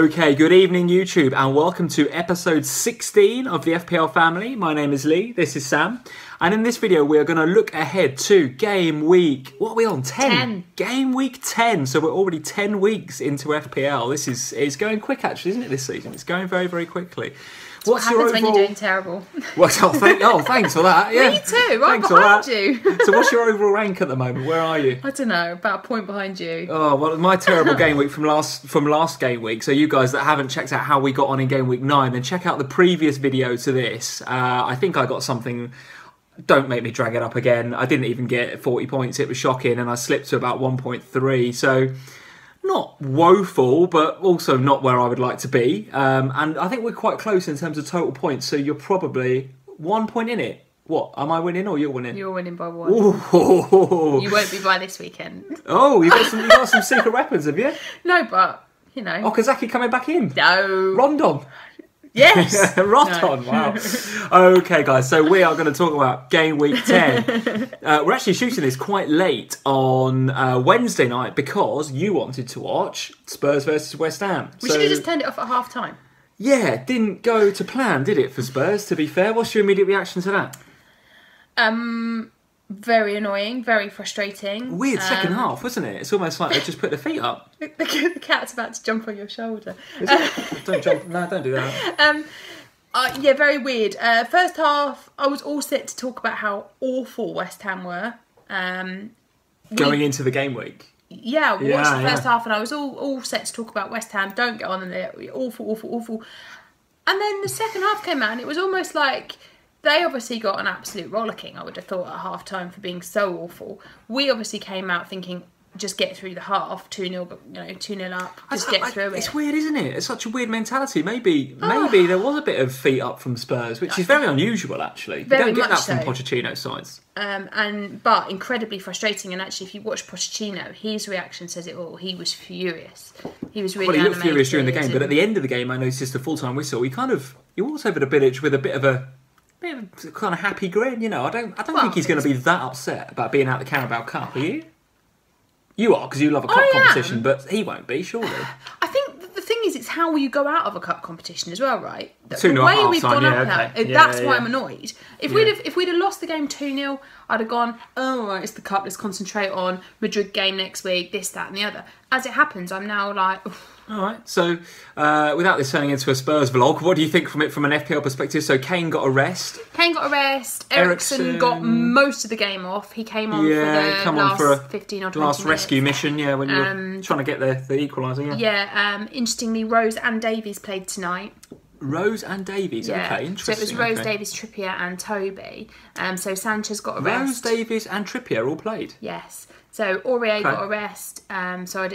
Okay, good evening YouTube and welcome to episode 16 of the FPL family. My name is Lee, this is Sam. And in this video we are going to look ahead to game week, what are we on, 10? Game week 10, so we're already 10 weeks into FPL. It's going quick actually, isn't it, this season? It's going very, very quickly. What happens when you're doing terrible? Thanks for that. Yeah. Me too, right behind you. So what's your overall rank at the moment? Where are you? I don't know, about a point behind you. Oh, well, my terrible game week from last game week. So you guys that haven't checked out how we got on in game week 9, then check out the previous video to this. I think I got something... Don't make me drag it up again. I didn't even get 40 points. It was shocking, and I slipped to about 1.3. So... not woeful, but also not where I would like to be. And I think we're quite close in terms of total points, so you're probably 1 point in it. What, am I winning or you're winning? You're winning by 1. Ooh. You won't be by this weekend. Oh, you got some secret weapons, have you? No, but, you know. Okazaki coming back in? No. Rondon? Yes. Rondon, wow. Okay, guys, so we are going to talk about game week 10. We're actually shooting this quite late on Wednesday night because you wanted to watch Spurs versus West Ham. We should have just turned it off at half time. Yeah, didn't go to plan, did it, for Spurs, to be fair? What's your immediate reaction to that? Very annoying, very frustrating. Weird second half, wasn't it? It's almost like they just put their feet up. The cat's about to jump on your shoulder. Don't jump. No, don't do that. Yeah, very weird. First half, I was all set to talk about how awful West Ham were. Going into the game week. Yeah, we watched the first half and I was all set to talk about West Ham. Don't get on them, they're awful, awful, awful. And then the second half came out and it was almost like... They obviously got an absolute rollicking, I would have thought, at half-time for being so awful. We obviously came out thinking, just get through the half, 2-0, 2-0 up, just get through it. It's weird, isn't it? It's such a weird mentality. Maybe there was a bit of feet up from Spurs, which is very unusual, actually. You don't get that from Pochettino's sides. But incredibly frustrating. And actually, if you watch Pochettino, his reaction says it all. He was furious. He was really he looked furious during the game, but at the end of the game, I noticed the full-time whistle. He walked over the village with a bit of a kind of happy grin, you know. I don't think he's going to be that upset about being out the Carabao Cup, are you? You are, because you love a cup competition, but he won't be, surely. I think the thing is, it's how you go out of a cup competition as well, right? The way we've gone up now, that's why I'm annoyed. If we'd have lost the game 2-0, I'd have gone, oh, right, it's the cup, let's concentrate on Madrid game next week, this, that and the other. As it happens, I'm now like... Oof. All right, so without this turning into a Spurs vlog, what do you think from an FPL perspective? So Kane got a rest. Ericsson got most of the game off. He came on for the last 15 or 20 last minutes. Rescue mission, when you were trying to get the equaliser, interestingly, Rose and Davies played tonight. Rose and Davies, okay, interesting. So it was Rose, Davies, Trippier and Toby. So Sanchez got a rest. Rose, Davies and Trippier all played? Yes. So Aurier got a rest. So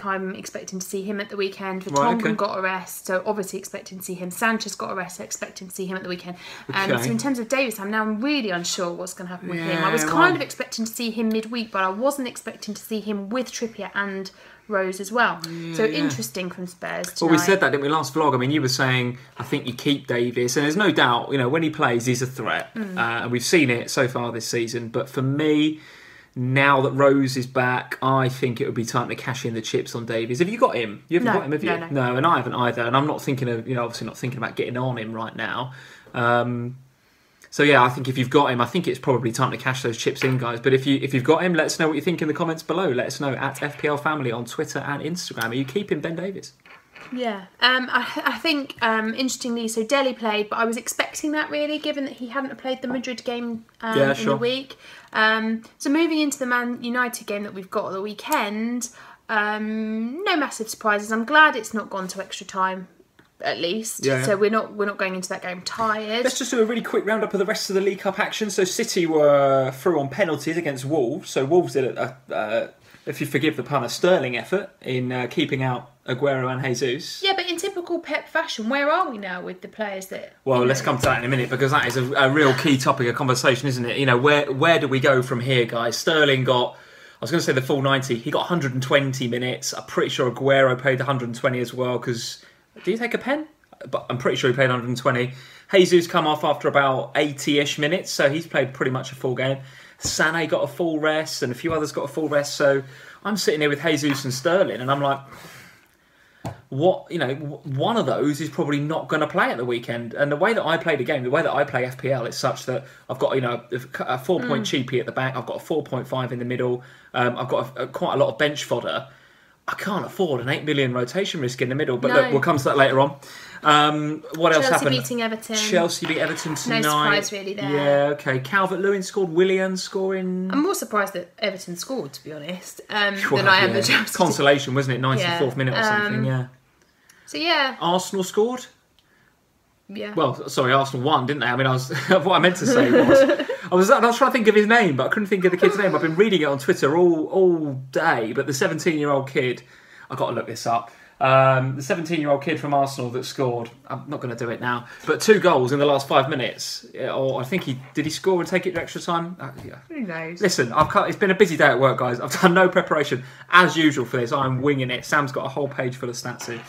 I'm expecting to see him at the weekend. Vertonghen got a rest, so obviously expecting to see him. Sanchez got a rest, so expecting to see him at the weekend. So in terms of Davies, I'm now really unsure what's going to happen with him. I was kind of expecting to see him midweek, but I wasn't expecting to see him with Trippier and Rose as well. So interesting from Spurs tonight. Well, we said that, didn't we, last vlog? I mean, you were saying, I think you keep Davies, and there's no doubt, when he plays, he's a threat. And we've seen it so far this season. But for me... Now that Rose is back, I think it would be time to cash in the chips on Davies. Have you got him? You haven't got him, have you? No, and I haven't either. And I'm not thinking of, obviously not thinking about getting on him right now. So yeah, I think if you've got him, I think it's probably time to cash those chips in, guys. But if you've got him, let us know what you think in the comments below. Let us know at FPL Family on Twitter and Instagram. Are you keeping Ben Davies? Yeah, I think, interestingly, so Dele played, but I was expecting that really, given that he hadn't played the Madrid game in the week. So moving into the Man United game that we've got at the weekend, no massive surprises. I'm glad it's not gone to extra time, at least. So we're not going into that game tired. Let's just do a really quick roundup of the rest of the League Cup action. So City were through on penalties against Wolves. So Wolves did if you forgive the pun, a sterling effort in keeping out Aguero and Jesus. Yeah, but in typical Pep fashion, where are we now with the players that... Well, let's come to that in a minute, because that is a real key topic of conversation, isn't it? Where do we go from here, guys? Sterling got, I was going to say the full 90, he got 120 minutes. I'm pretty sure Aguero paid 120 as well, because... Did he take a pen? But I'm pretty sure he played 120. Jesus come off after about 80-ish minutes, so he's played pretty much a full game. Sané got a full rest, and a few others got a full rest, so I'm sitting here with Jesus and Sterling, and I'm like... one of those is probably not going to play at the weekend. And the way that I play the game, the way that I play FPL, is such that I've got a 4-point cheapie at the back. I've got a 4.5 in the middle. I've got quite a lot of bench fodder. I can't afford an 8 million rotation risk in the middle. But look, we'll come to that later on. What else happened? Chelsea beating Everton. Chelsea beat Everton tonight. No surprise really there. Yeah, okay. Calvert-Lewin scored. Willian scoring. I'm more surprised that Everton scored, to be honest, than I am that Chelsea. Consolation, wasn't it? 94th minute or something. Yeah. So yeah. Arsenal scored. Yeah. Well, sorry, Arsenal won, didn't they? I mean, what I meant to say was I was trying to think of his name, but I couldn't think of the kid's name. I've been reading it on Twitter all day, but the 17-year-old kid, I've got to look this up. The 17-year-old kid from Arsenal that scored. I'm not going to do it now, but 2 goals in the last 5 minutes. Or I think did he score and take it to extra time? Yeah. Who knows? Listen, it's been a busy day at work, guys. I've done no preparation as usual for this. I'm winging it. Sam's got a whole page full of stats here.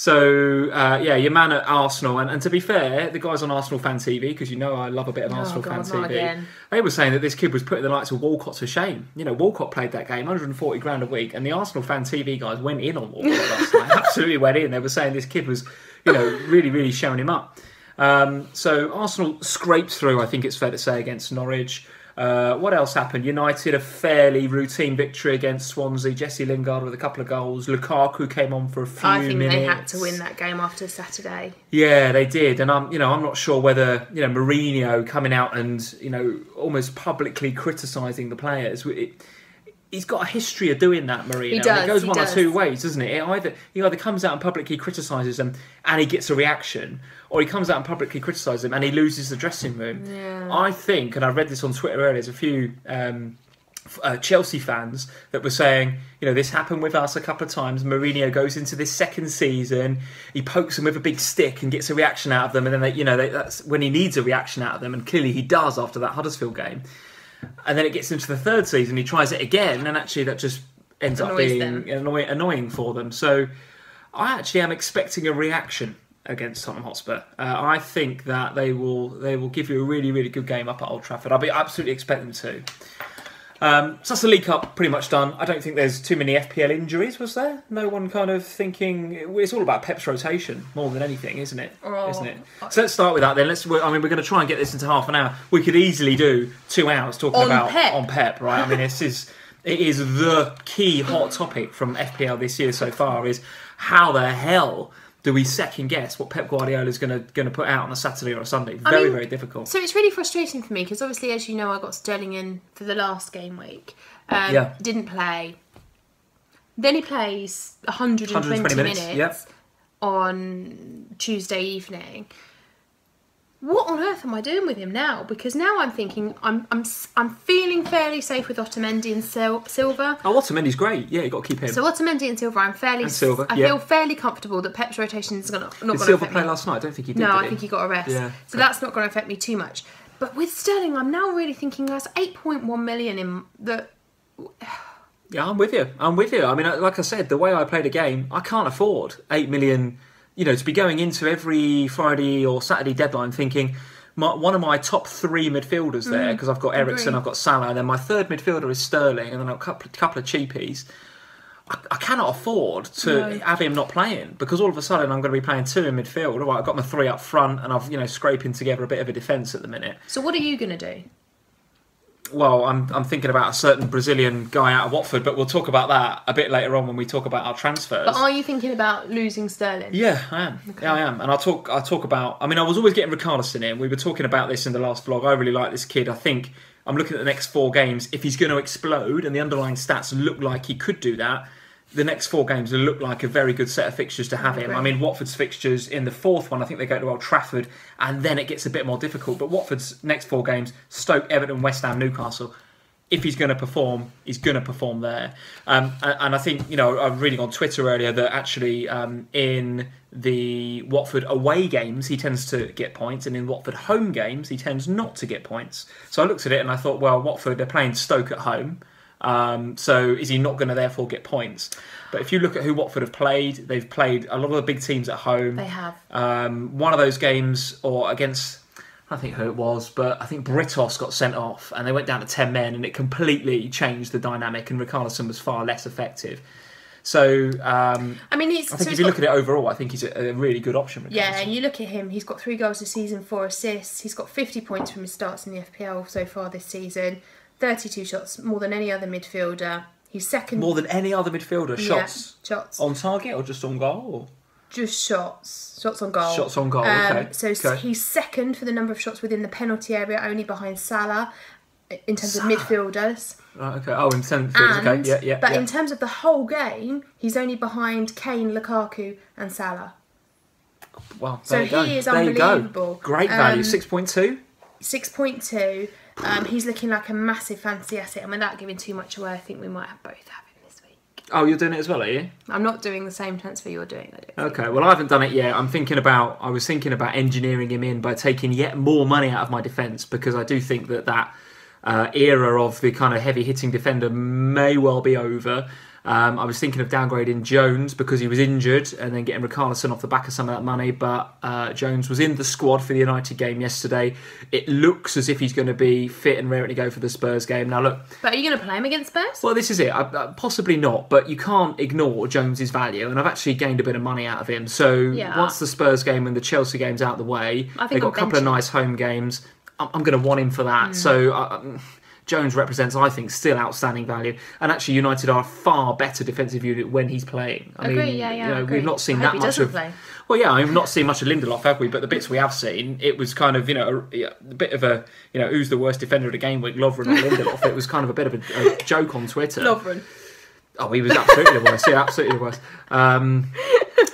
Your man at Arsenal, and to be fair, the guys on Arsenal Fan TV, because I love a bit of Arsenal Fan TV, they were saying that this kid was putting the likes of Walcott to shame. Walcott played that game, 140 grand a week, and the Arsenal Fan TV guys went in on Walcott last night. Absolutely went in. They were saying this kid was, really, really showing him up. So Arsenal scraped through, I think it's fair to say, against Norwich. What else happened? United, a fairly routine victory against Swansea. Jesse Lingard with a couple of goals. Lukaku came on for a few minutes. I think they had to win that game after Saturday. Yeah, they did. And I'm not sure whether, Mourinho coming out and, almost publicly criticising the players. He's got a history of doing that, Mourinho. He does. It goes one or two ways, doesn't it? He either comes out and publicly criticises them and he gets a reaction, or he comes out and publicly criticises them and he loses the dressing room. Yeah. I think, and I read this on Twitter earlier, there's a few Chelsea fans that were saying, this happened with us a couple of times. Mourinho goes into this second season, he pokes them with a big stick and gets a reaction out of them, and then that's when he needs a reaction out of them, and clearly he does after that Huddersfield game. And then it gets into the third season, he tries it again, and actually that just ends up being annoying for them. So I actually am expecting a reaction against Tottenham Hotspur. I think that they will give you a really, really good game up at Old Trafford. I absolutely expect them to. So that's the League Cup pretty much done. I don't think there's too many FPL injuries, was there? No one kind of thinking... It's all about Pep's rotation more than anything, isn't it? Isn't it? So let's start with that then. We're going to try and get this into half an hour. We could easily do 2 hours talking about Pep, right? I mean, it is the key hot topic from FPL this year so far, is how the hell do we second guess what Pep Guardiola is going to put out on a Saturday or a Sunday? Very difficult. So it's really frustrating for me because obviously, as you know, I got Sterling in for the last game week. Didn't play. Then he plays 120 minutes on Tuesday evening. What on earth am I doing with him now? Because now I'm thinking I'm feeling fairly safe with Otamendi and Silva. Oh, Otamendi's great. Yeah, you got to keep him. So Otamendi and Silva, I feel fairly comfortable that Pep's rotation is not going to affect me. Did Silva play last night? I don't think he did. No, I think he got a rest. Yeah. So that's not going to affect me too much. But with Sterling, I'm now really thinking that's 8.1 million in the. Yeah, I'm with you. I mean, like I said, the way I play the game, I can't afford 8 million. To be going into every Friday or Saturday deadline thinking one of my top 3 midfielders there, because I've got Eriksen, I've got Salah, and then my third midfielder is Sterling, and then I've got a couple of cheapies. I cannot afford to have him not playing, because all of a sudden I'm going to be playing 2 in midfield. All right, I've got my 3 up front, and I've scraping together a bit of a defence at the minute. So what are you going to do? Well, I'm thinking about a certain Brazilian guy out of Watford, but we'll talk about that a bit later on when we talk about our transfers. But are you thinking about losing Sterling? Yeah, I am. Okay. Yeah, I am. And I'll talk about... I mean, I was always getting Richarlison in. We were talking about this in the last vlog. I really like this kid. I think I'm looking at the next 4 games. If he's going to explode, and the underlying stats look like he could do that, the next 4 games will look like a very good set of fixtures to have him. I mean, Watford's fixtures in the 4th one, I think they go to Old Trafford, and then it gets a bit more difficult. But Watford's next 4 games, Stoke, Everton, West Ham, Newcastle. If he's going to perform, he's going to perform there. And I think, I'm reading on Twitter earlier that actually in the Watford away games, he tends to get points, and in Watford home games, he tends not to get points. So I looked at it and I thought, well, Watford, they're playing Stoke at home. So is he not going to therefore get points? But if you look at who Watford have played, they've played a lot of the big teams at home. They have. One of those games, or against... I think who it was, but I think Britos got sent off and they went down to 10 men and it completely changed the dynamic, and Richarlison was far less effective. So, I mean, I think if you look at it overall, I think he's a really good option. Yeah, and you look at him, he's got 3 goals this season, 4 assists. He's got 50 points from his starts in the FPL so far this season. 32 shots, more than any other midfielder. He's second. More than any other midfielder? Shots? Yeah, shots. On target or just on goal? Or? Just shots. Shots on goal. Shots on goal, okay. So he's second for the number of shots within the penalty area, only behind Salah, in terms of midfielders. Right, okay. Oh, in terms of midfielders, okay. Yeah. But in terms of the whole game, he's only behind Kane, Lukaku and Salah. Wow, so he is unbelievable. Great value, 6.2? 6.2. He's looking like a massive fancy asset, and without giving too much away, I think we might have both have him this week. Oh, you're doing it as well, are you? I'm not doing the same transfer you're doing. Okay, well, I haven't done it yet. I was thinking about engineering him in by taking yet more money out of my defence, because I do think that era of the kind of heavy-hitting defender may well be over. I was thinking of downgrading Jones because he was injured and then getting Richarlison off the back of some of that money, but Jones was in the squad for the United game yesterday. It looks as if he's going to be fit and raring to go for the Spurs game. Now look... But are you going to play him against Spurs? Well, this is it. Possibly not, but you can't ignore Jones's value, and I've actually gained a bit of money out of him. So once the Spurs game and the Chelsea game's out of the way, they've got a couple of nice home games. I'm going to want him for that. So... Jones represents, I think, still outstanding value, and actually United are a far better defensive unit when he's playing. I mean, we've not seen that much of. Play. Well, yeah, I've not seen much of Lindelof, have we? But the bits we have seen, it was kind of a bit of a who's the worst defender of the game week, Lovren or Lindelof. It was kind of a bit of a joke on Twitter. Lovren. Oh, he was absolutely the worst. Yeah, absolutely the worst.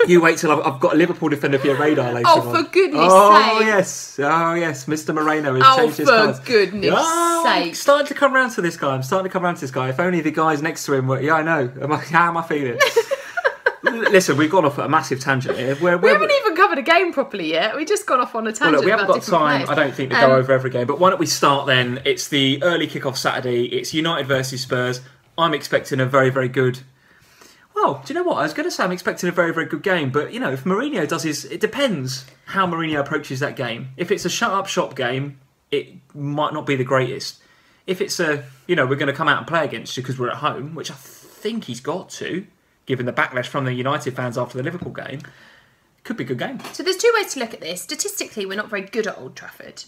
You wait till I've got a Liverpool defender for your radar later on. Oh, for goodness sake. Oh, yes. Mr. Moreno has changed his colours. Oh, for goodness sake. Starting to come around to this guy. If only the guys next to him were... Yeah, I know. How am I feeling? Listen, we've gone off at a massive tangent here. We haven't even covered a game properly yet. We've just gone off on a tangent. Well, look, we haven't got time, players. I don't think, to go over every game. But why don't we start then? It's the early kick-off Saturday. It's United versus Spurs. I'm expecting a very, very good... Well, do you know what? I was going to say I'm expecting a very, very good game, but, if Mourinho does his... It depends how Mourinho approaches that game. If it's a shut-up-shop game, it might not be the greatest. If it's a, we're going to come out and play against you because we're at home, which I think he's got to, given the backlash from the United fans after the Liverpool game, could be a good game. So there's 2 ways to look at this. Statistically, we're not very good at Old Trafford.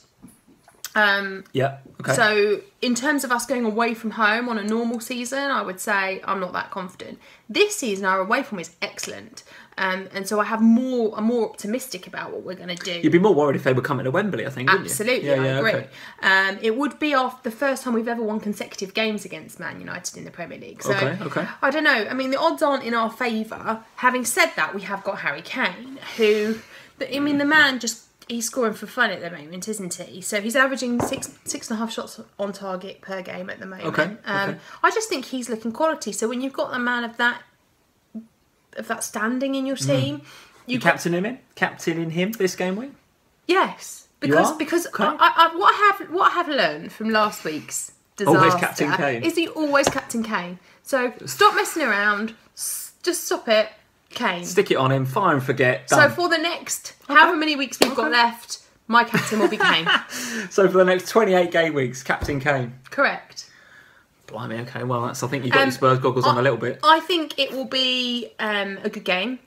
Yeah, okay. So in terms of us going away from home on a normal season, I would say I'm not that confident. This season, our away form is excellent, and so I'm more optimistic about what we're going to do. You'd be more worried if they were coming to Wembley, I think, wouldn't you? Absolutely, I agree. Okay. It would be the first time we've ever won consecutive games against Man United in the Premier League. So okay. I don't know. I mean, the odds aren't in our favour. Having said that, we have got Harry Kane, who, the man just... He's scoring for fun at the moment, isn't he? So he's averaging 6.5 shots on target per game at the moment. Okay. I just think he's looking quality. So when you've got a man of that standing in your team, you captaining him this game week? Yes, because okay. what I have learned from last week's disaster always Captain Kane. Is he always Captain Kane. So stop messing around. Just stop it. Kane. Stick it on him, fire and forget. Done. So for the next however many weeks we've got left, my captain will be Kane. So for the next 28 game weeks, Captain Kane. Correct. Blimey, okay, well, I think you've got your Spurs goggles on a little bit. I think it will be a good game.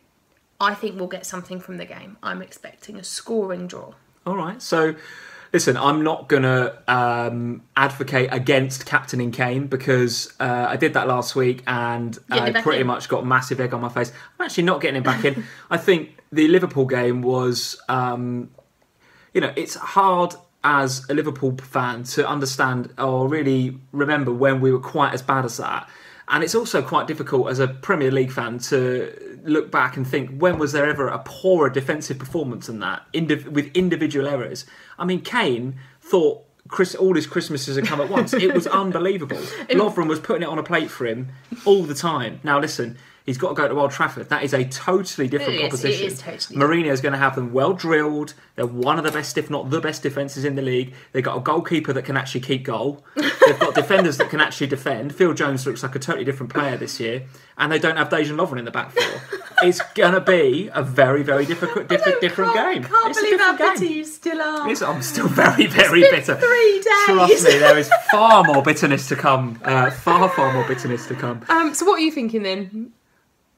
I think we'll get something from the game. I'm expecting a scoring draw. All right, so... Listen, I'm not going to advocate against captaining Kane because I did that last week and I pretty much got a massive egg on my face. I'm actually not getting him back in. I think the Liverpool game was, it's hard as a Liverpool fan to understand or really remember when we were quite as bad as that. And it's also quite difficult as a Premier League fan to look back and think, when was there ever a poorer defensive performance than that, with individual errors? I mean, Kane thought all his Christmases had come at once. It was unbelievable. Lovren was putting it on a plate for him all the time. Now, listen, he's got to go to Old Trafford. That is a totally different proposition. It is totally Mourinho's going to have them well drilled. They're one of the best, if not the best, defences in the league. They've got a goalkeeper that can actually keep goal. They've got defenders that can actually defend. Phil Jones looks like a totally different player this year. And they don't have Dejan Lovren in the back four. It's going to be a very, very different game. I can't believe how bitter you still are. I'm still very, very bitter. 3 days. Trust me, there is far more bitterness to come. Far more bitterness to come. So what are you thinking then?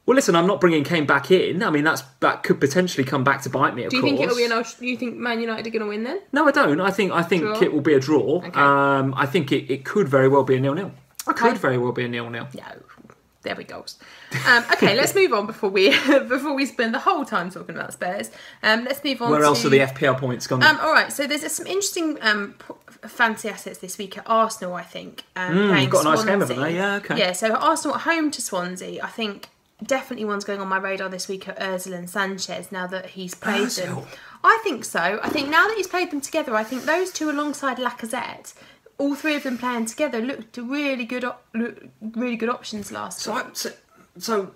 Well, listen, I'm not bringing Kane back in. I mean, that could potentially come back to bite me. Of course. Do you think it'll be do you think Man United are going to win then? No, I don't. I think it will be a draw. Okay. I think it could very well be a 0-0. Okay. Could very well be a 0-0. No, there we go. Okay, let's move on before we spend the whole time talking about Spurs. Let's move on. Where else are the FPL points gone? All right, so there's some interesting fancy assets this week at Arsenal. I think playing got a nice Swansea. game, haven't they? Yeah, okay. Yeah, so Arsenal at home to Swansea. I think definitely one's going on my radar this week at Ozil and Sanchez. Now that he's played them, I think so. I think now that he's played them together, I think those two alongside Lacazette. All three of them playing together looked really good options last week. So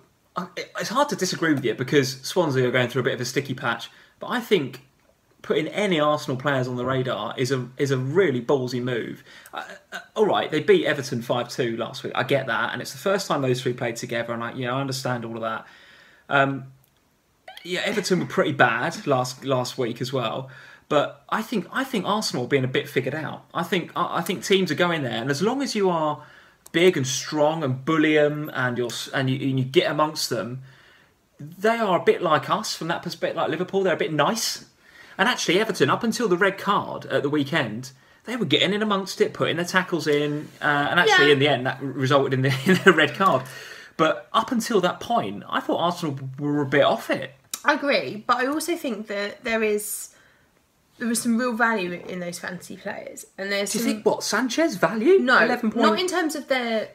it's hard to disagree with you because Swansea are going through a bit of a sticky patch. But I think putting any Arsenal players on the radar is a really ballsy move. All right, they beat Everton 5-2 last week. I get that, and it's the first time those three played together, and I understand all of that. Everton were pretty bad last week as well. But I think Arsenal are being a bit figured out. I think teams are going there, and as long as you are big and strong and bully them, and you get amongst them, they are a bit like us from that perspective. Like Liverpool, they're a bit nice. And actually, Everton, up until the red card at the weekend, they were getting in amongst it, putting their tackles in, and actually in the end that resulted in the red card. But up until that point, I thought Arsenal were a bit off it. I agree, but I also think that there was some real value in those fantasy players, and there's. Do you think what Sanchez value? No, 11 not in terms of their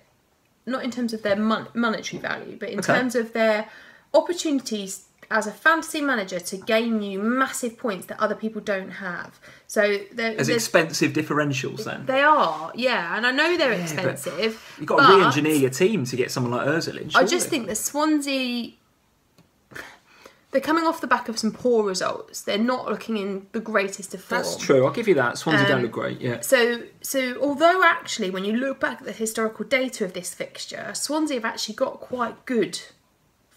monetary value, but in terms of their opportunities as a fantasy manager to gain you massive points that other people don't have. So as expensive differentials, then they are, and I know they're expensive. You've got to re-engineer your team to get someone like Ozil in. I just think that Swansea. They're coming off the back of some poor results. They're not looking in the greatest of form. That's true. I'll give you that. Swansea don't look great. Yeah. So although actually, when you look back at the historical data of this fixture, Swansea have actually got quite good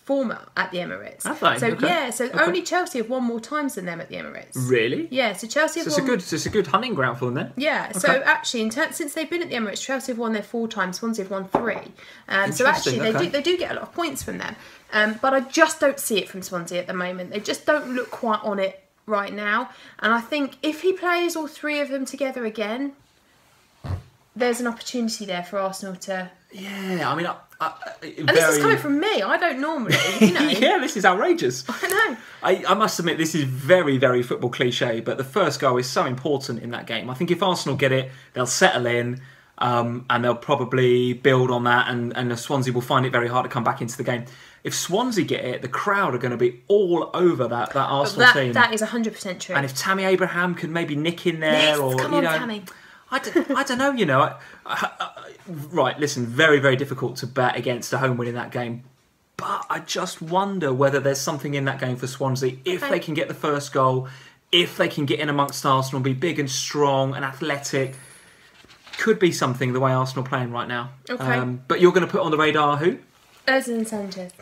form at the Emirates. Have they? So only Chelsea have won more times than them at the Emirates. Really? Yeah. So Chelsea have won. It's a good hunting ground for them then. Yeah. Okay. So actually, since they've been at the Emirates, Chelsea have won their 4 times. Swansea have won 3. So actually, they do get a lot of points from them. But I just don't see it from Swansea at the moment. They just don't look quite on it right now. And I think if he plays all 3 of them together again, there's an opportunity there for Arsenal to. Yeah, I mean, this is coming from me. I don't normally, Yeah, this is outrageous. I know. I must admit, this is very, very football cliche, but the first goal is so important in that game. I think if Arsenal get it, they'll settle in, and they'll probably build on that, and Swansea will find it very hard to come back into the game. If Swansea get it, the crowd are going to be all over that Arsenal team. That is 100% true. And if Tammy Abraham can maybe nick in there, come on, Tammy. I don't know, right, listen, very, very difficult to bet against a home win in that game. But I just wonder whether there's something in that game for Swansea. If they can get the first goal, if they can get in amongst Arsenal, be big and strong and athletic, could be something the way Arsenal are playing right now. Okay. But you're going to put on the radar who? Ozil and Sanchez.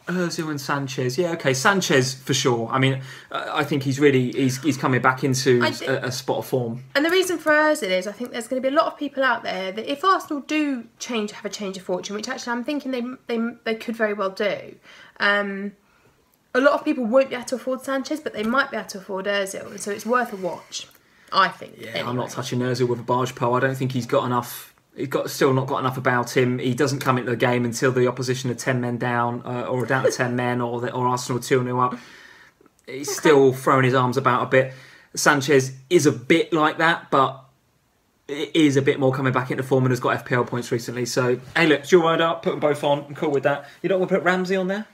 Ozil and Sanchez, yeah, okay. Sanchez for sure. I mean, I think he's coming back into a spot of form. And the reason for Ozil is I think there's going to be a lot of people out there that if Arsenal do have a change of fortune, which actually I'm thinking they could very well do. A lot of people won't be able to afford Sanchez, but they might be able to afford Ozil, and so it's worth a watch. I think. Yeah, anyway. I'm not touching Ozil with a barge pole. I don't think he's got enough. Still not got enough about him. He doesn't come into the game until the opposition are 10 men down, or down to 10 men, or Arsenal 2-0 up. He's still throwing his arms about a bit. Sanchez is a bit like that, but it is a bit more coming back into form and has got FPL points recently. So, hey, look, it's your word up. Put them both on. I'm cool with that. You don't want to put Ramsey on there?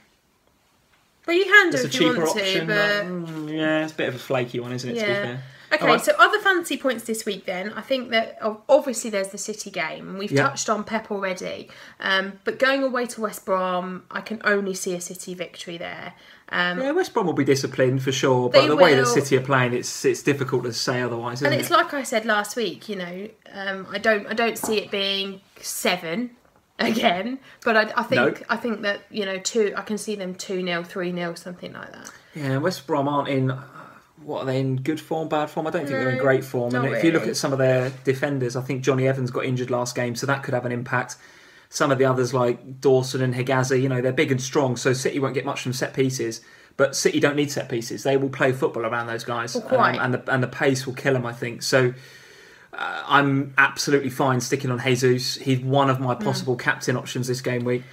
Well, you can do it's if a you cheaper want option, to, but... yeah, it's a bit of a flaky one, isn't it, to be fair? Okay, right. So other fancy points this week then. I think that obviously there's the City game. We've touched on Pep already. But going away to West Brom, I can only see a City victory there. West Brom will be disciplined for sure. But the way that City are playing, it's difficult to say otherwise, isn't it? And it's like I said last week, I don't see it being 7 again. But I think that, 2, I can see them 2-0, 3-0, something like that. Yeah, West Brom aren't in... What are they in? Good form, bad form? I don't think they're in great form. And if you look at some of their defenders, I think Johnny Evans got injured last game, so that could have an impact. some of the others like Dawson and Higazi, you know, they're big and strong, so City won't get much from set pieces. But City don't need set pieces. They will play football around those guys. And the pace will kill them, I think. So I'm absolutely fine sticking on Jesus. He's one of my possible captain options this game week.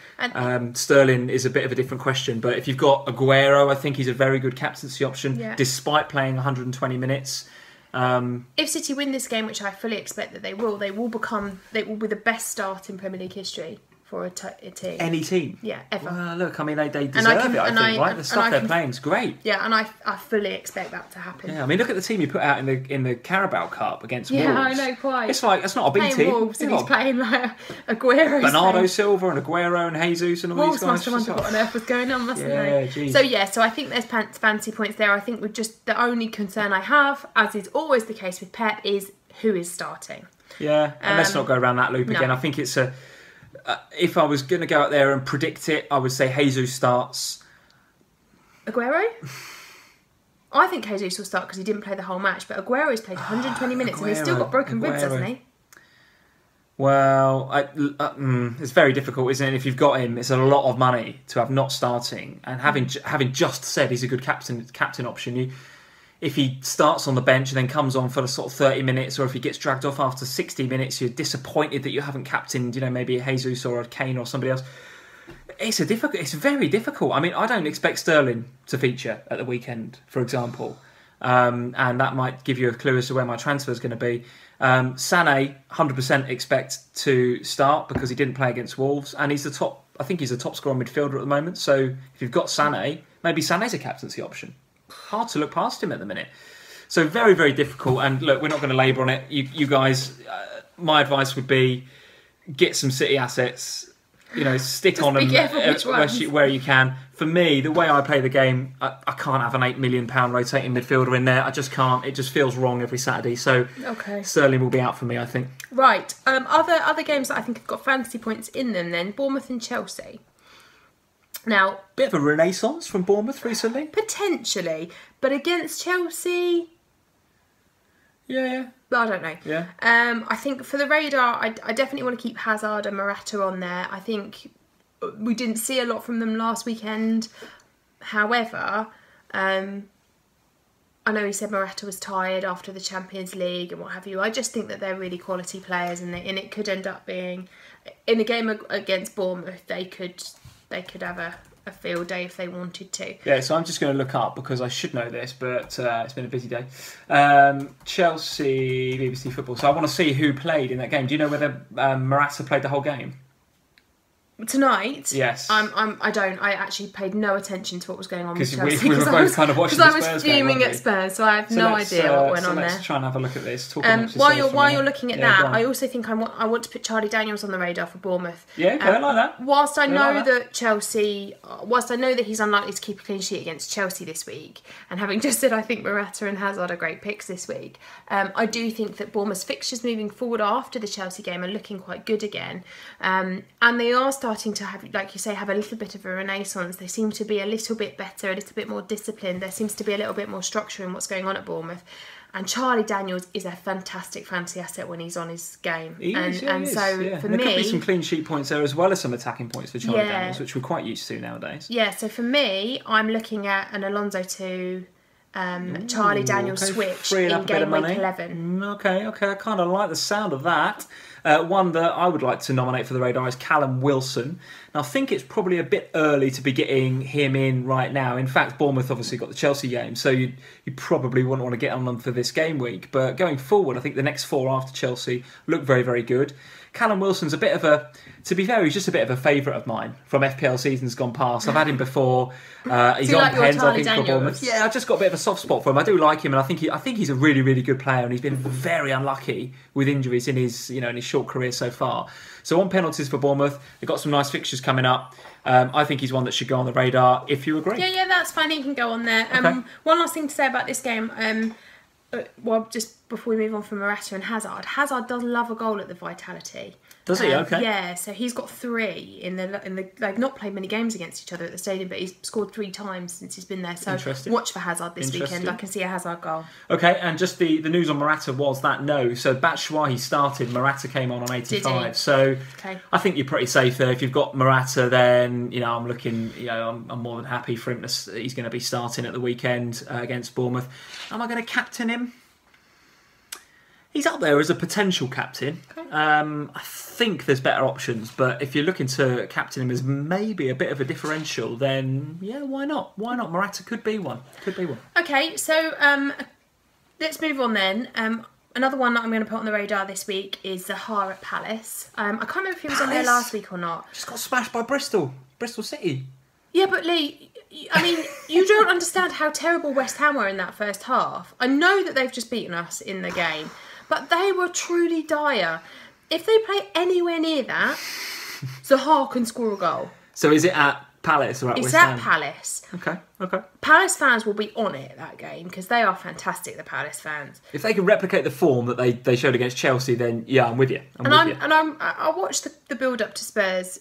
Sterling is a bit of a different question. But if you've got Aguero, I think he's a very good captaincy option, despite playing 120 minutes. If City win this game, which I fully expect that they will be the best start in Premier League history for a team. Any team? Yeah, ever. Well, look, I mean, they deserve it, I think, right? The stuff they're playing is great. Yeah, and I fully expect that to happen. Yeah, I mean, look at the team you put out in the Carabao Cup against Wolves. Yeah, I know, quite. It's like, it's not a big team. Wolves, and he's playing like Aguero. Bernardo Silva and Aguero and Jesus and all Wolves these guys. Must have wondered what on earth was going on, mustn't they? Geez. So I think there's fancy points there. I think with just the only concern I have, as is always the case with Pep, is who is starting. Yeah, and let's not go around that loop again. I think it's a... if I was going to go out there and predict it, I would say Jesus starts. Aguero? I think Jesus will start because he didn't play the whole match, but Aguero's played 120 minutes and he's still got broken ribs, hasn't he? Well, it's very difficult, isn't it? If you've got him, it's a lot of money to have not starting. And having just said he's a good captain option, if he starts on the bench and then comes on for the sort of 30 minutes, or if he gets dragged off after 60 minutes, you're disappointed that you haven't captained, maybe a Jesus or a Kane or somebody else. It's very difficult. I mean, I don't expect Sterling to feature at the weekend, for example. And that might give you a clue as to where my transfer is going to be. Sané, 100% expect to start because he didn't play against Wolves, and he's the top scorer midfielder at the moment. So if you've got Sané, maybe Sané's a captaincy option. Hard to look past him at the minute. So very, very difficult. And look, we're not going to labour on it. You guys, my advice would be get some City assets. Stick on them where you can. For me, the way I play the game, I can't have an £8 million rotating midfielder in there. I just can't. It just feels wrong every Saturday. So Sterling will be out for me, I think. Right. Other games that I think have got fantasy points in them then, Bournemouth and Chelsea. Now, bit of a renaissance from Bournemouth recently. Potentially. But against Chelsea... Yeah. I don't know. Yeah. I think for the radar, I definitely want to keep Hazard and Morata on there. I think we didn't see a lot from them last weekend. However, I know he said Morata was tired after the Champions League and what have you. I just think that they're really quality players, and it could end up being in a game against Bournemouth. They could have a field day if they wanted to. Yeah, so I'm just going to look up because I should know this, but it's been a busy day. Chelsea, BBC Football. So I want to see who played in that game. Do you know whether Morata played the whole game? Tonight? Yes. I don't. I actually paid no attention to what was going on with Chelsea. Because we were both kind of watching the Spurs game. Because I was fuming at Spurs, so I have no idea what went on there. Let's try and have a look at this. While you're looking at that, I also think I want to put Charlie Daniels on the radar for Bournemouth. Yeah, okay, I like that. Whilst I know that he's unlikely to keep a clean sheet against Chelsea this week, and having just said I think Morata and Hazard are great picks this week, I do think that Bournemouth's fixtures moving forward after the Chelsea game are looking quite good again. And they are starting to have, like you say, have a little bit of a renaissance. They seem to be a little bit better, a little bit more disciplined. There seems to be a little bit more structure in what's going on at Bournemouth. And Charlie Daniels is a fantastic fantasy asset when he's on his game. For there me... There could be some clean sheet points there as well as some attacking points for Charlie Daniels, which we're quite used to nowadays. Yeah, so for me, I'm looking at an Alonso to Charlie Daniels switch in game week 11. Okay, I kind of like the sound of that. One that I would like to nominate for the radar is Callum Wilson. Now, I think it's probably a bit early to be getting him in right now. In fact, Bournemouth obviously got the Chelsea game, so you probably wouldn't want to get on them for this game week. But going forward, I think the next four after Chelsea look very, very good. Callum Wilson's a bit of a, to be fair, he's just a bit of a favourite of mine from FPL seasons gone past. I've had him before. He's on pens, I think, for Bournemouth. Yeah, I've just got a bit of a soft spot for him. I do like him, and I think he's a really, really good player, and he's been very unlucky with injuries in his short career so far. So on penalties for Bournemouth, they've got some nice fixtures coming up. I think he's one that should go on the radar, if you agree. Yeah, that's fine. He can go on there. Okay. One last thing to say about this game. Just before we move on from Morata and Hazard does love a goal at the Vitality. Does he? Okay. Yeah, so he's got 3 in the they've not played many games against each other at the stadium, but he's scored 3 times since he's been there. So watch for Hazard this weekend. I can see a Hazard goal. Okay, and just the news on Morata was that so Batshuayi started, Morata came on 85. So I think you're pretty safe there. If you've got Morata, then I'm looking. I'm more than happy for him. He's going to be starting at the weekend against Bournemouth. Am I going to captain him? He's up there as a potential captain. Okay. I think there's better options, but if you're looking to captain him as maybe a bit of a differential, then why not? Why not? Morata could be one. Okay, so let's move on then. Another one that I'm going to put on the radar this week is Zaha at Palace. I can't remember if he was on there last week or not. Just got smashed by Bristol City. Yeah, but Lee, I mean, you don't understand how terrible West Ham were in that first half. I know that they've just beaten us in the game, but they were truly dire. If they play anywhere near that, Zaha can score a goal. So is it at Palace or at West Ham? It's at Palace. Okay. Palace fans will be on it that game because they are fantastic, the Palace fans. If they can replicate the form that they showed against Chelsea, then I'm with you. I watched the build-up to Spurs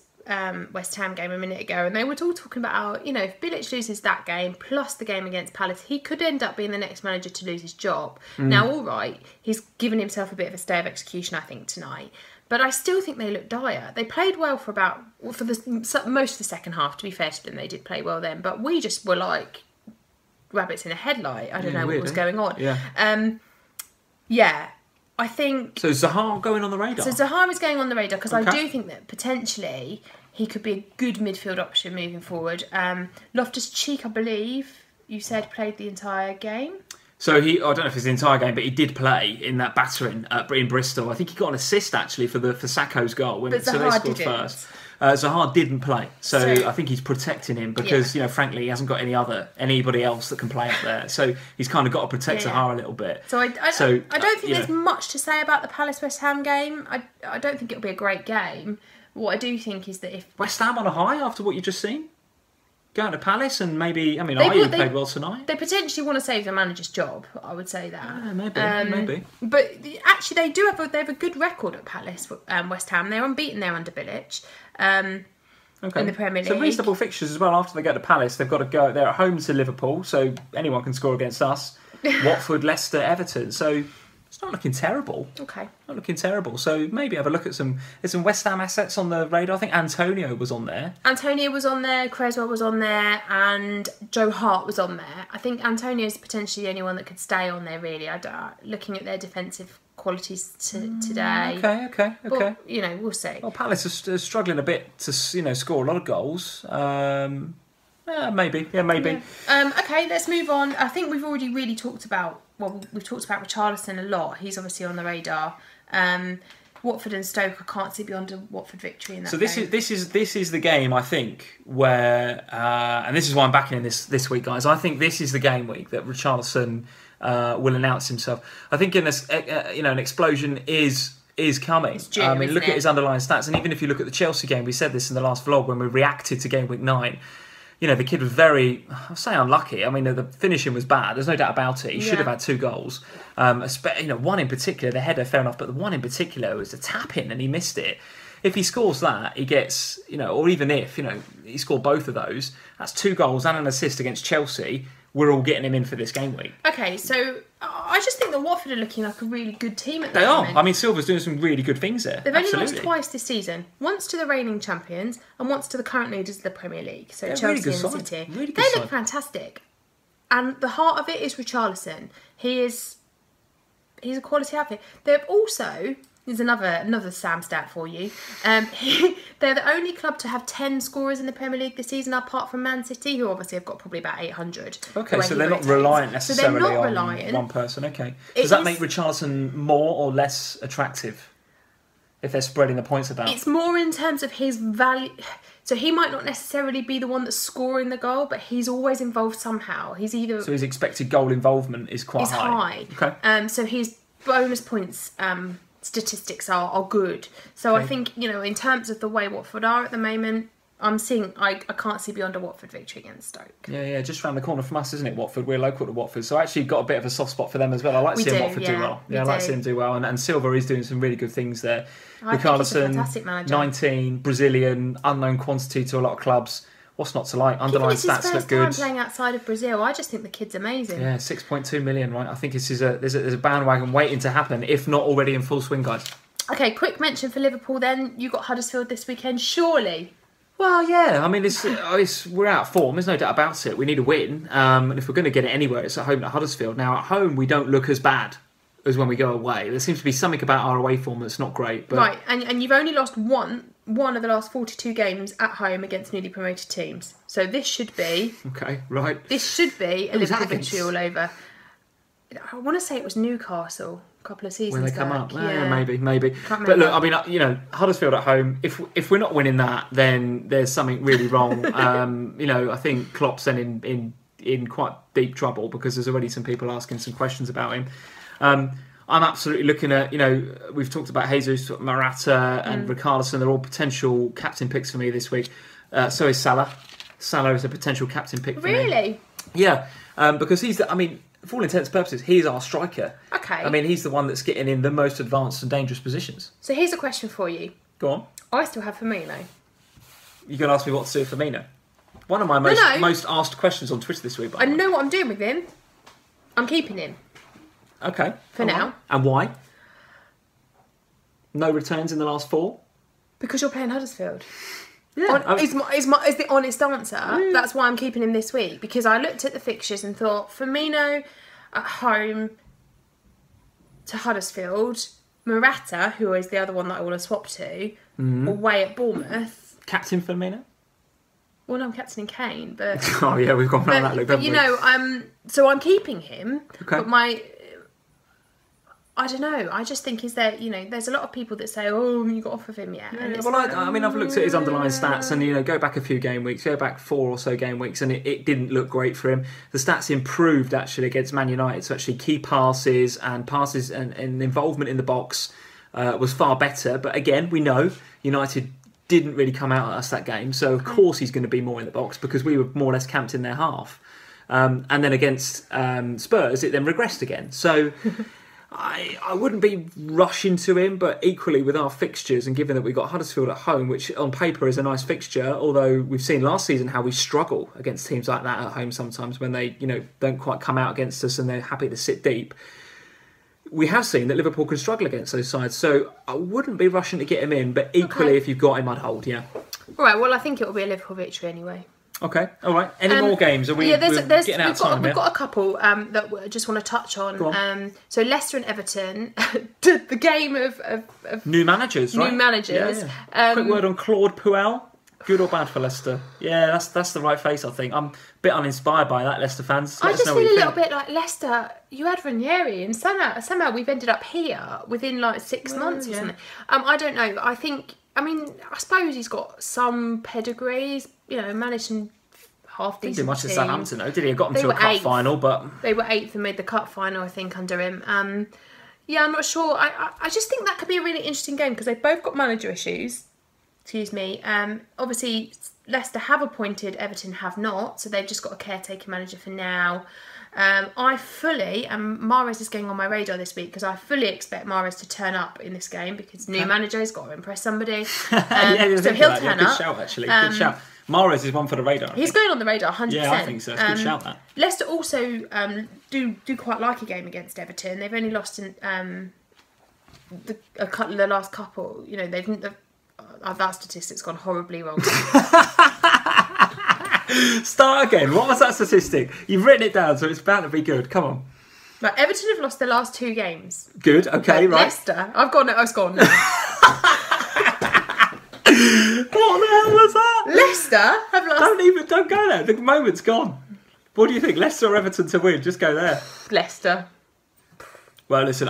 West Ham game a minute ago, and they were all talking about how, if Bilic loses that game plus the game against Palace, he could end up being the next manager to lose his job. Now, all right, he's given himself a bit of a stay of execution, I think, tonight. But I still think they look dire. They played well for most of the second half. To be fair to them, they did play well then. But we just were like rabbits in a headlight. I don't know what was going on. Yeah. I think... So Zaha going on the radar? So Zaha is going on the radar because I do think that potentially he could be a good midfield option moving forward. Loftus-Cheek, I believe, you said played the entire game. So I don't know if it's the entire game, but he did play in that battering in Bristol. I think he got an assist actually for Sakho's goal. But so Zaha they scored didn't. First. Zaha didn't play, so I think he's protecting him because frankly he hasn't got anybody else that can play up there. So he's kind of got to protect Zaha a little bit. So I don't think there's much to say about the Palace West Ham game. I don't think it'll be a great game. What I do think is that if West Ham on a high after what you've just seen, going to Palace and maybe Ayew played well tonight. They potentially want to save the manager's job. I would say that. Maybe. But actually, they have a good record at Palace. West Ham, they're unbeaten there under Bilic. In the Premier League. So reasonable fixtures as well. After they go to Palace, they've got to go. They're at home to Liverpool, so anyone can score against us. Watford, Leicester, Everton. So it's not looking terrible. Okay. Not looking terrible. So maybe have a look at there's some West Ham assets on the radar. I think Antonio was on there. Antonio was on there, Creswell was on there, and Joe Hart was on there. I think Antonio is potentially the only one that could stay on there, really. Looking at their defensive qualities today. Okay. But, we'll see. Well, Palace are struggling a bit to, score a lot of goals. Maybe. Okay, let's move on. I think we've already really talked about... Well, we've talked about Richarlison a lot. He's obviously on the radar. Watford and Stoke, I can't see beyond a Watford victory in that game. So this is the game, I think, where... and this is why I'm backing in this week, guys. I think this is the game week that Richarlison will announce himself. I think in this, an explosion is coming. It's due, look at his underlying stats. And even if you look at the Chelsea game, we said this in the last vlog when we reacted to game week 9... the kid was very, I'll say unlucky. The finishing was bad. There's no doubt about it. He should have had 2 goals. One in particular, the header, fair enough, but the one in particular was a tap-in and he missed it. If he scores that, he gets, or even if, he scored both of those, that's 2 goals and an assist against Chelsea. We're all getting him in for this game week. Okay, so I just think that Watford are looking like a really good team at the moment. They are. Silva's doing some really good things there. They've only lost twice this season. Once to the reigning champions and once to the current leaders of the Premier League. So Chelsea and City. Really they look fantastic. And the heart of it is Richarlison. He's a quality outfit. They've also... There's another Sam stat for you. They're the only club to have 10 scorers in the Premier League this season, apart from Man City, who obviously have got probably about 800. Okay, so they're not reliant necessarily on one person. Okay, does that make Richarlison more or less attractive if they're spreading the points about? It's more in terms of his value. So he might not necessarily be the one that's scoring the goal, but he's always involved somehow. So his expected goal involvement is quite high. Okay. So his bonus points. Statistics are good. So I think, in terms of the way Watford are at the moment, I can't see beyond a Watford victory against Stoke. Yeah, just around the corner from us, isn't it, Watford? We're local to Watford, so I actually got a bit of a soft spot for them as well. I like seeing Watford do well. Yeah, I like seeing them do well, and Silva is doing some really good things there. Richarlison, 19, Brazilian, unknown quantity to a lot of clubs. What's not to like? Underlying stats look good. Time playing outside of Brazil, I just think the kid's amazing. Yeah, 6.2 million, right? I think there's a bandwagon waiting to happen, if not already in full swing, guys. Okay, quick mention for Liverpool then. You got Huddersfield this weekend, surely. Well, yeah. I mean, we're out of form. There's no doubt about it. We need a win. And if we're going to get it anywhere, it's at home at Huddersfield. Now, at home, we don't look as bad as when we go away. There seems to be something about our away form that's not great. But... Right, and you've only lost one of the last 42 games at home against newly promoted teams. So this should be... Okay, right. This should be a Liverpool victory all over. I want to say it was Newcastle a couple of seasons when they come back. up. Yeah, maybe. But look, I mean, Huddersfield at home, if we're not winning that, then there's something really wrong. I think Klopp's then in quite deep trouble because there's already some people asking some questions about him. I'm absolutely looking at, we've talked about Jesus, Morata and Richarlison. They're all potential captain picks for me this week. So is Salah. Salah is a potential captain pick for me. Really? Yeah, because for all intents and purposes, he's our striker. Okay. I mean, he's the one that's getting in the most advanced and dangerous positions. So here's a question for you. Go on. I still have Firmino. You're going to ask me what to do with Firmino? One of my most asked questions on Twitter this week. I know what I'm doing with him. I'm keeping him. Okay. For now. Right. And why? No returns in the last 4? Because you're playing Huddersfield. Yeah. Is the honest answer. Yeah. That's why I'm keeping him this week. Because I looked at the fixtures and thought, Firmino at home to Huddersfield, Morata, who is the other one that I want to swap to, away at Bournemouth. Captain Firmino? Well, no, I'm captaining Kane, but... Oh, yeah, we've gone around that loop, haven't we? So I'm keeping him, okay. But I don't know. I just think there's a lot of people that say, "Oh, you got off of him yet." Yeah, well, I've looked at his underlying stats, and go back a few game weeks, go back 4 or so game weeks, and it didn't look great for him. The stats improved actually against Man United, so actually key passes and involvement in the box was far better. But again, we know United didn't really come out at us that game, so of course he's going to be more in the box because we were more or less camped in their half. And then against Spurs, it then regressed again. So. I wouldn't be rushing to him, but equally with our fixtures and given that we've got Huddersfield at home, which on paper is a nice fixture, although we've seen last season how we struggle against teams like that at home sometimes when they don't quite come out against us and they're happy to sit deep. We have seen that Liverpool can struggle against those sides, so I wouldn't be rushing to get him in, but equally if you've got him, I'd hold, yeah. All right, well, I think it will be a Liverpool victory anyway. Okay, all right. Any more games? Are we getting out of time? We've got a couple that I just want to touch on. Go on. So Leicester and Everton, the game of new managers, right? New managers. Yeah. Quick word on Claude Puel. Good or bad for Leicester? Yeah, that's the right face, I think. I'm a bit uninspired by that, Leicester fans. I just feel a little bit like Leicester, you had Ranieri and somehow we've ended up here within like 6 months or something. I don't know. I suppose he's got some pedigrees, managed some half decent didn't much teams. at Southampton though, did he? Got them to a cup final, but... They were 8th and made the cup final, I think, under him. I'm not sure. I just think that could be a really interesting game because they've both got manager issues. Excuse me. Obviously, Leicester have appointed, Everton have not, so they've just got a caretaker manager for now. I fully, and Mahrez is getting on my radar this week because I fully expect Mahrez to turn up in this game because new manager has got to impress somebody. So he'll turn up. Good shout, actually. Good shout. Mahrez is one for the radar. He's going on the radar, 100%. Yeah, I think so. It's a good shout, that. Leicester also do quite like a game against Everton. They've only lost in the last couple. That statistic's gone horribly wrong. Start again. What was that statistic? You've written it down, so it's bound to be good. Come on. Right, Everton have lost their last 2 games. Good. Okay. Right. Leicester. I've gone now. What the hell was that? Leicester have lost. Don't go there. The moment's gone. What do you think? Leicester or Everton to win? Just go there. Leicester. Well, listen.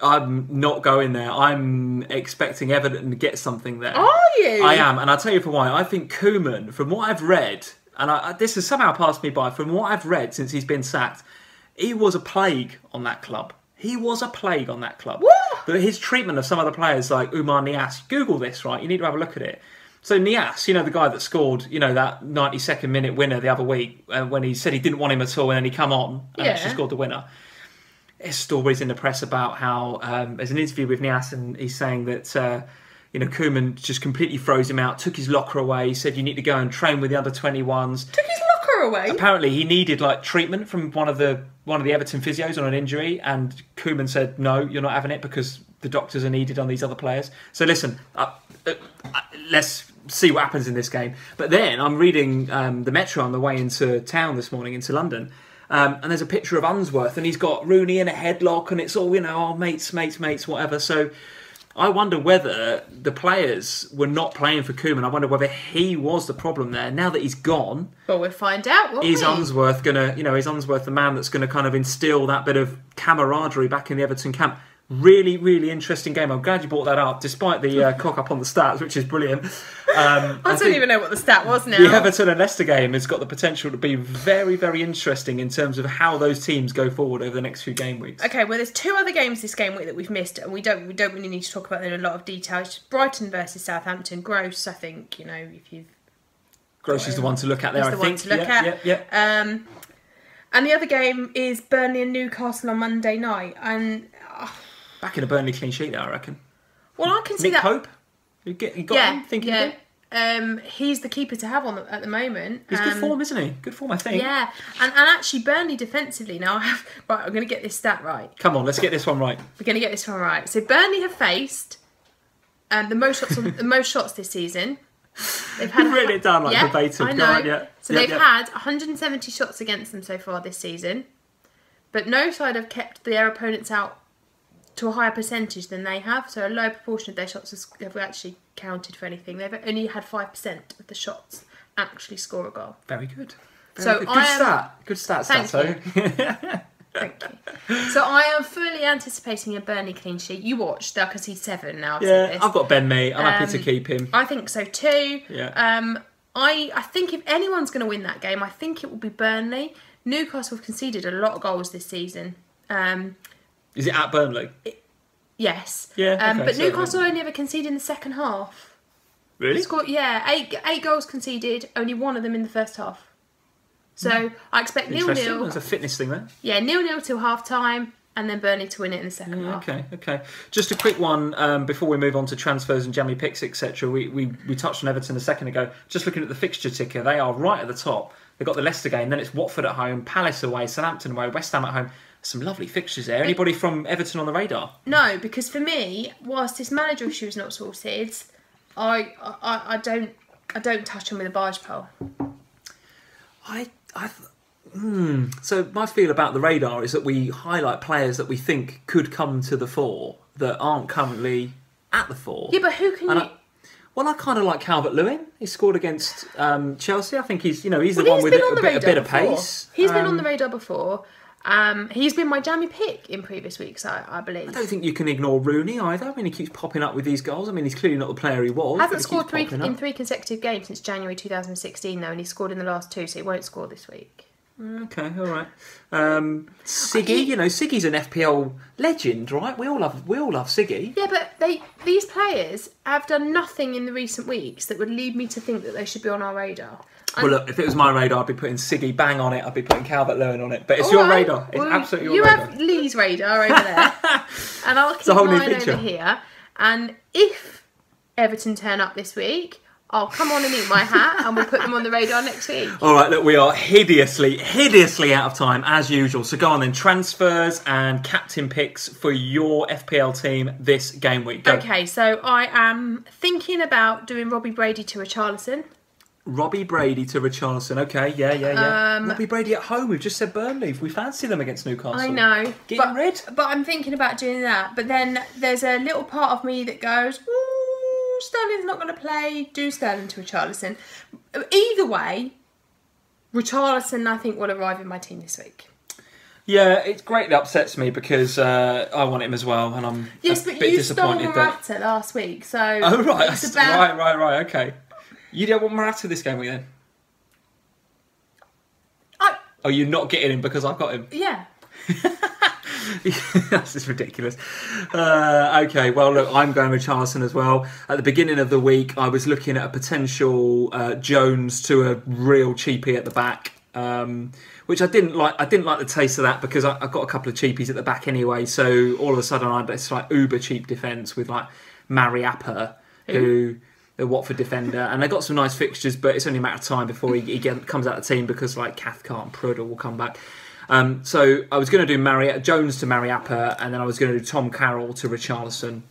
I'm not going there. I'm expecting Everton to get something there. Are you? I am, and I'll tell you for why. I think Koeman, from what I've read, and this has somehow passed me by, from what I've read since he's been sacked, he was a plague on that club. What? But his treatment of some of the players like Umar Niasse, Google this, right? You need to have a look at it. So Nias, the guy that scored, that 92nd minute winner the other week, when he said he didn't want him at all, and then he come on and actually scored the winner. There's stories in the press about how there's an interview with Nias, and he's saying that Koeman just completely froze him out, took his locker away. He said you need to go and train with the under-21s. Took his locker away. Apparently, he needed treatment from one of the Everton physios on an injury, and Koeman said no, you're not having it because the doctors are needed on these other players. So listen, let's see what happens in this game. But then I'm reading the Metro on the way into town this morning, into London, and there's a picture of Unsworth, and he's got Rooney in a headlock, and it's all mates, whatever. So I wonder whether the players were not playing for Koeman. I wonder whether he was the problem there. Now that he's gone, well, we'll find out. Won't is Unsworth gonna, is Unsworth the man that's going to kind of instill that bit of camaraderie back in the Everton camp? Really, really interesting game. I'm glad you brought that up, despite the cock up on the stats, which is brilliant. I don't even know what the stat was now. The Everton and Leicester game has got the potential to be very, very interesting in terms of how those teams go forward over the next few game weeks. Okay, well, there's two other games this game week that we've missed, and we don't really need to talk about them in a lot of detail. It's Brighton versus Southampton. Gross, I think, if you've... Gross is the one to look at there, I think. One to look at. Yeah. And the other game is Burnley and Newcastle on Monday night, and... Back in a Burnley clean sheet there, I reckon. Well, I can see Nick that... Pope? You got him thinking of him? He's the keeper to have at the moment. He's good form, isn't he? Good form, I think. Yeah, and actually Burnley defensively now right, I'm going to get this stat right. Come on, let's get this one right. We're going to get this one right. So Burnley have faced the most shots this season. They've had written it down verbatim. I know. So they've had 170 shots against them so far this season, but no side have kept their opponents out to a higher percentage than they have. So a low proportion of their shots have actually counted for anything. They've only had 5% of the shots actually score a goal. Very good. Very good. Good stat, Stato. Thank you. So I am fully anticipating a Burnley clean sheet. You watched, I can see 7 now. I've got Ben Mee. I'm happy to keep him. I think so too. Yeah. I think if anyone's going to win that game, I think it will be Burnley. Newcastle have conceded a lot of goals this season. Is it at Burnley? Yes. Yeah. Okay, but Newcastle only ever conceded in the second half. Really? Scored, eight goals conceded, only one of them in the first half. So I expect 0-0. There's a fitness thing there. Yeah, 0-0 till half time, and then Burnley to win it in the second half. Okay. Just a quick one before we move on to transfers and Jammy picks, etc. We touched on Everton a second ago. Just looking at the fixture ticker, they are right at the top. They've got the Leicester game, then it's Watford at home, Palace away, Southampton away, West Ham at home. Some lovely fixtures there. Anybody from Everton on the radar? No, because for me, whilst this manager issue is not sorted, I don't touch him with a barge pole. So my feel about the radar is that we highlight players that we think could come to the fore that aren't currently at the fore. Yeah, but who can you... I kind of like Calvert-Lewin. He scored against Chelsea. I think he's the one with a bit of pace. He's been on the radar before. He's been my Jammy pick in previous weeks, I believe. I don't think you can ignore Rooney either. I mean, he keeps popping up with these goals. I mean, he's clearly not the player he was. Hasn't scored in 3 consecutive games since January 2016, though, and he's scored in the last 2, so he won't score this week. Okay, all right. Siggy, Siggy's an FPL legend, right? We all love Siggy. Yeah, but these players have done nothing in the recent weeks that would lead me to think that they should be on our radar. Well, look, if it was my radar, I'd be putting Siggy bang on it. I'd be putting Calvert-Lewin on it. But it's your radar. It's absolutely your radar. You have Lee's radar over there, and I'll keep mine over here. And if Everton turn up this week, I'll come on and eat my hat, and we'll put them on the radar next week. All right, look, we are hideously out of time, as usual. So go on then, transfers and captain picks for your FPL team this game week. Go. Okay, so I am thinking about doing Robbie Brady to Richarlison. Robbie Brady to Richarlison. Okay, yeah. Robbie Brady at home. We've just said Burnley. We fancy them against Newcastle. I know. Getting rid. But I'm thinking about doing that. But then there's a little part of me that goes, ooh, Sterling's not going to play. Do Sterling to Richarlison. Either way, Richarlison, I think, will arrive in my team this week. Yeah, it greatly upsets me because I want him as well, and I'm a bit disappointed. Yes, but you stole Morata last week, so... Oh, right. Right, okay. You don't want Morata this game week then? Oh, you're not getting him because I've got him? Yeah. That's just ridiculous. Okay, well, look, I'm going with Richarlison as well. At the beginning of the week, I was looking at a potential Jones to a real cheapie at the back, which I didn't like. I didn't like the taste of that because I got a couple of cheapies at the back anyway. So all of a sudden, I had this like uber cheap defence with like Mariappa, who the Watford defender, and they got some nice fixtures, but it's only a matter of time before he comes out of the team because like Cathcart and Prudhoe will come back. So I was going to do Jones to Mariappa, and then I was going to do Tom Carroll to Richarlison.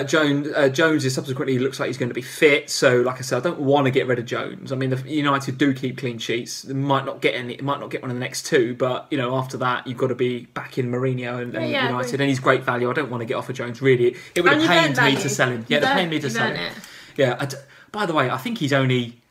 Jones is subsequently looks like he's going to be fit, so like I said, I don't want to get rid of Jones. I mean, the United do keep clean sheets. They might not get any. It might not get one of the next two, but after that, you've got to be back in Mourinho and United, and he's great value. I don't want to get off of Jones. Really, it would have pained me to sell him. Yeah, it pained me to sell him. Yeah. By the way, I think he's only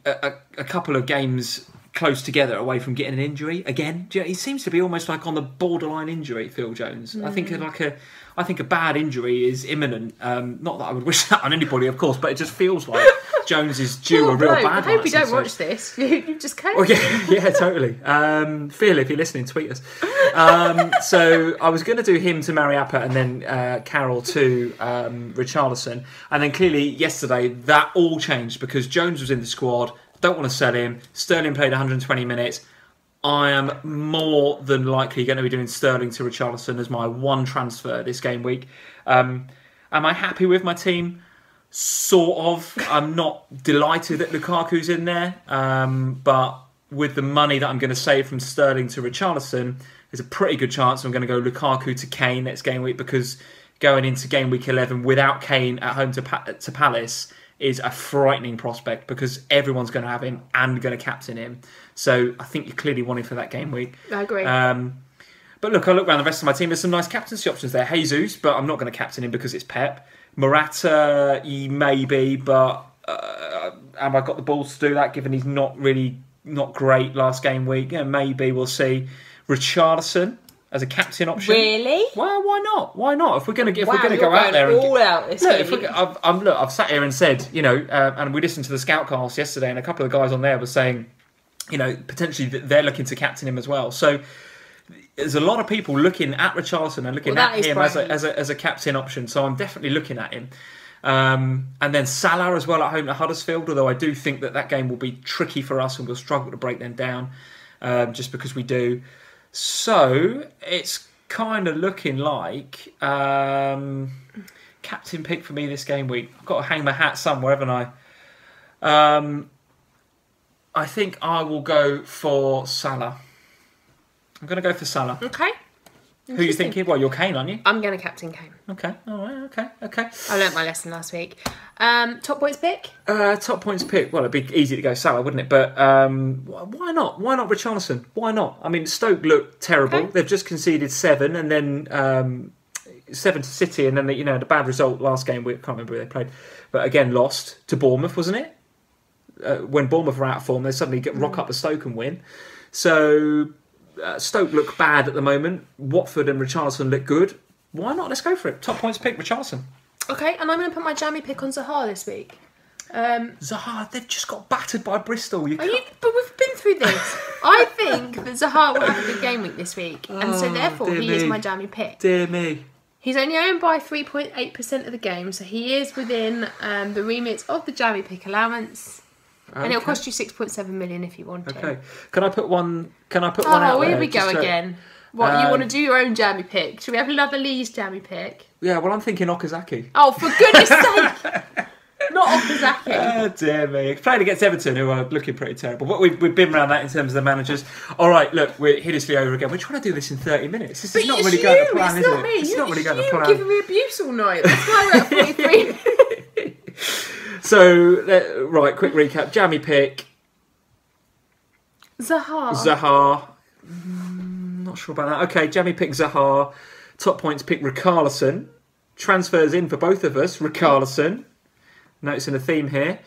a couple of games close together away from getting an injury again. He seems to be almost like on the borderline injury, Phil Jones. I think a bad injury is imminent. Not that I would wish that on anybody, of course, but it just feels like Jones is due a real bad one. I hope you don't watch this. You just can't. Well, yeah, totally. Phil, if you're listening, tweet us. So I was going to do him to Mariappa and then Carroll to Richarlison. And then clearly yesterday that all changed because Jones was in the squad. Don't want to sell him. Sterling played 120 minutes. I am more than likely going to be doing Sterling to Richarlison as my one transfer this game week. Am I happy with my team? Sort of. I'm not delighted that Lukaku's in there. But with the money that I'm going to save from Sterling to Richarlison, there's a pretty good chance I'm going to go Lukaku to Kane next game week because going into game week 11 without Kane at home to Palace is a frightening prospect because everyone's going to have him and going to captain him. So I think you're clearly wanting for that game week. I agree. But look, I look around the rest of my team. There's some nice captaincy options there. Jesus, but I'm not going to captain him because it's Pep. Morata, maybe, but have I got the balls to do that given he's not great last game week? Yeah, maybe, we'll see. Richarlison as a captain option. Really? Well, why not? Why not? If we're going to go out there and all out this week. I've sat here and said, and we listened to the Scoutcast yesterday, and a couple of guys on there were saying, potentially they're looking to captain him as well. So there's a lot of people looking at Richarlison and looking at him as a captain option. So I'm definitely looking at him. And then Salah as well at home to Huddersfield. Although I do think that game will be tricky for us and we'll struggle to break them down, just because we do. So it's kind of looking like captain pick for me this game week. I've got to hang my hat somewhere, haven't I? I think I will go for Salah. I'm going to go for Salah. Okay. Who are you thinking? Well, you're Kane, aren't you? I'm going to captain Kane. Okay. All right. Okay. I learnt my lesson last week. Top points pick? Top points pick. Well, it'd be easy to go Salah, wouldn't it? But why not? Why not Richarlison? Why not? I mean, Stoke look terrible. Okay. They've just conceded 7 and then 7 to City, and then the bad result last game. I can't remember who they played, but again lost to Bournemouth, wasn't it? When Bournemouth were out of form, they suddenly rock up to Stoke and win. So Stoke look bad at the moment. Watford and Richarlison look good. Why not? Let's go for it. Top points pick, Richarlison. Okay, and I'm going to put my Jammy pick on Zaha this week. Zaha, they've just got battered by Bristol. But we've been through this. I think that Zaha will have a good game week this week, and so therefore he is my Jammy pick. Dear me. He's only owned by 3.8% of the game, so he is within the remit of the Jammy pick allowance. Okay. And it'll cost you 6.7 million if you want to. Okay. Can I put one out there? Oh, here we go again. What, you want to do your own Jammy pick? Should we have another Lee's Jammy pick? Yeah, well, I'm thinking Okazaki. Oh, for goodness sake! Not Okazaki. Oh, dear me. Playing against Everton, who are looking pretty terrible. But we've been around that in terms of the managers. All right, look, we're hideously over again. We're trying to do this in 30 minutes. This is not really going to plan, is it? It's not really going to plan. You're giving me abuse all night. That's why we're at 43. So, right, quick recap. Jammy pick. Zaha. Not sure about that. Okay, Jammy pick Zaha. Top points pick Richarlison. Transfers in for both of us. Richarlison. Noticing a theme here.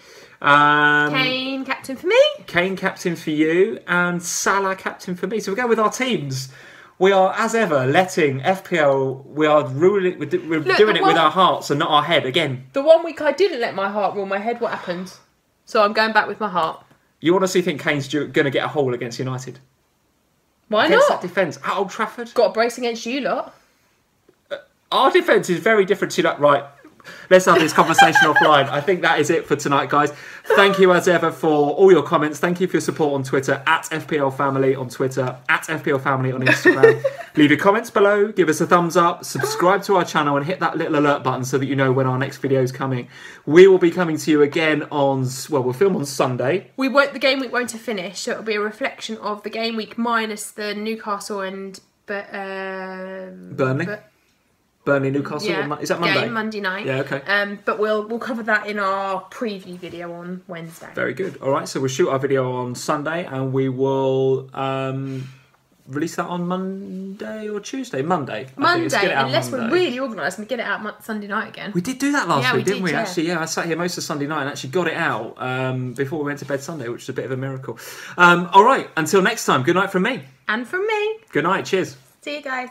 Kane captain for me. Kane captain for you. And Salah captain for me. So we go with our teams. We are, as ever, letting FPL. We are ruling. We're doing it with our hearts and not our head again. The 1 week I didn't let my heart rule my head. What happened? So I'm going back with my heart. You honestly think Kane's going to get a haul against United? Why against not? That defence at Old Trafford. Got a brace against you lot. Our defence is very different to that. Right, let's have this conversation offline. I think that is it for tonight, guys. Thank you as ever for all your comments. Thank you for your support on Twitter, at FPLfamily on Twitter, at FPLfamily on Instagram. Leave your comments below, give us a thumbs up, subscribe to our channel and hit that little alert button so that you know when our next video is coming. We will be coming to you again on, well, we'll film on Sunday. The game week won't have finished, so it'll be a reflection of the game week minus the Newcastle and Burnley. Burnley, Newcastle. Yeah. Is that Monday? Game Monday night. Yeah, okay. But we'll cover that in our preview video on Wednesday. Very good. All right, so we'll shoot our video on Sunday and we will release that on Monday or Tuesday. Monday, unless we're really organised and we get it out Sunday night again. We did do that last week, didn't we? Yeah. Actually, I sat here most of Sunday night and actually got it out before we went to bed Sunday, which is a bit of a miracle. All right, until next time, good night from me. And from me. Good night, cheers. See you guys.